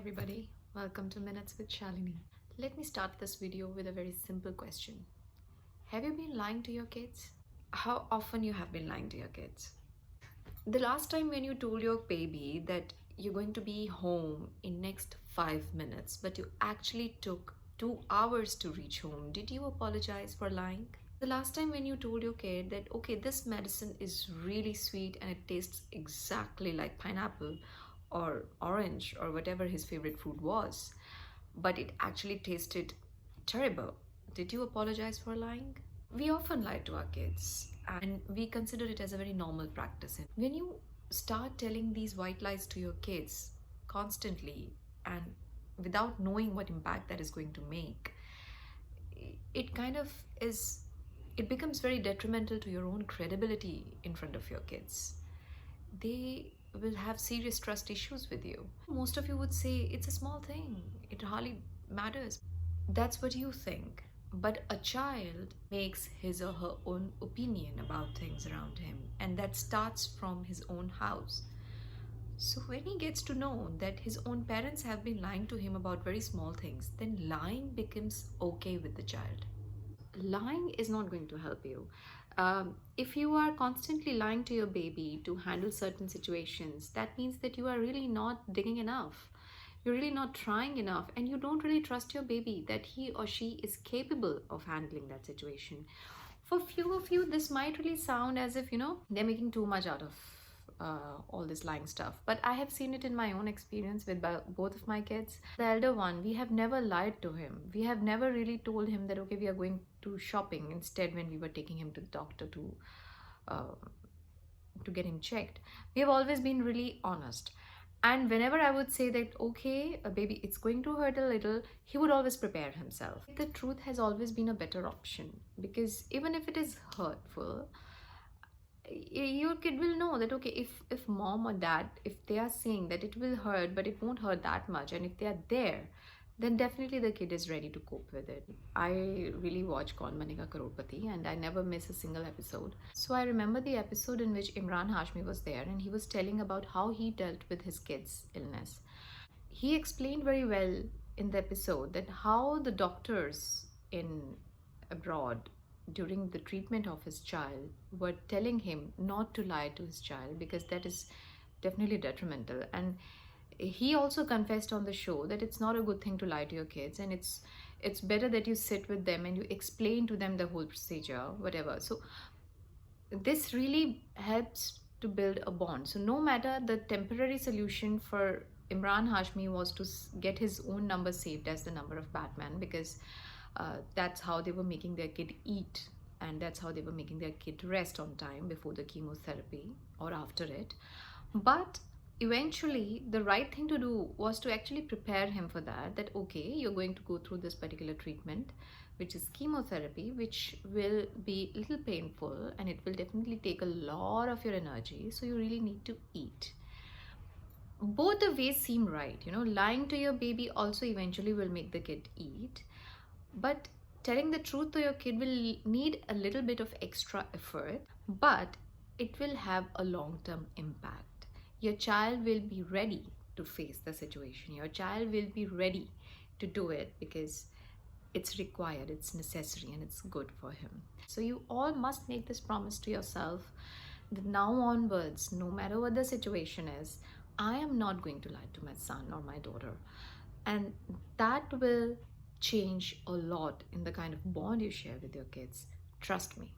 everybody. Welcome to Minutes with Shalini. Let me start this video with a very simple question. Have you been lying to your kids? How often you have been lying to your kids? The last time when you told your baby that you're going to be home in next 5 minutes, but you actually took 2 hours to reach home, did you apologize for lying? The last time when you told your kid that, okay, this medicine is really sweet and it tastes exactly like pineapple or orange or whatever his favorite fruit was, but it actually tasted terrible, did you apologize for lying? We often lie to our kids and we consider it as a very normal practice. When you start telling these white lies to your kids constantly and without knowing what impact that is going to make, it kind of is, it becomes very detrimental to your own credibility in front of your kids. They will have serious trust issues with you. Most of you would say it's a small thing, it hardly matters. That's what you think. But a child makes his or her own opinion about things around him, and that starts from his own house. So when he gets to know that his own parents have been lying to him about very small things, then lying becomes okay with the child. Lying is not going to help you. If you are constantly lying to your baby to handle certain situations, that means that you are really not digging enough. You're really not trying enough, and you don't really trust your baby that he or she is capable of handling that situation. For few of you, this might really sound as if, they're making too much out of all this lying stuff. But I have seen it in my own experience with both of my kids. The elder one, we have never lied to him. We have never really told him that, okay, we are going to shopping instead when we were taking him to the doctor to get him checked. We have always been really honest. And whenever I would say that, okay, baby, it's going to hurt a little, he would always prepare himself. The truth has always been a better option, because even if it is hurtful, your kid will know that, okay, if mom or dad, if they are saying that it will hurt but it won't hurt that much, and if they are there, then definitely the kid is ready to cope with it. I really watch Kaun Banega Crorepati and I never miss a single episode. So I remember the episode in which Imran Hashmi was there and he was telling about how he dealt with his kid's illness. He explained very well in the episode that how the doctors in abroad during the treatment of his child were telling him not to lie to his child, because that is definitely detrimental. And he also confessed on the show that it's not a good thing to lie to your kids, and it's better that you sit with them and you explain to them the whole procedure, whatever. So this really helps to build a bond. So no matter, the temporary solution for Imran Hashmi was to get his own number saved as the number of Batman, because that's how they were making their kid eat, and that's how they were making their kid rest on time before the chemotherapy or after it. But eventually the right thing to do was to actually prepare him for that okay, you're going to go through this particular treatment, which is chemotherapy, which will be a little painful and it will definitely take a lot of your energy, so you really need to eat. Both the ways seem right. Lying to your baby also eventually will make the kid eat, but telling the truth to your kid will need a little bit of extra effort, but it will have a long-term impact. Your child will be ready to face the situation. Your child will be ready to do it because it's required, it's necessary, and it's good for him. So you all must make this promise to yourself that now onwards, no matter what the situation is, I am not going to lie to my son or my daughter. And that will change a lot in the kind of bond you share with your kids. Trust me.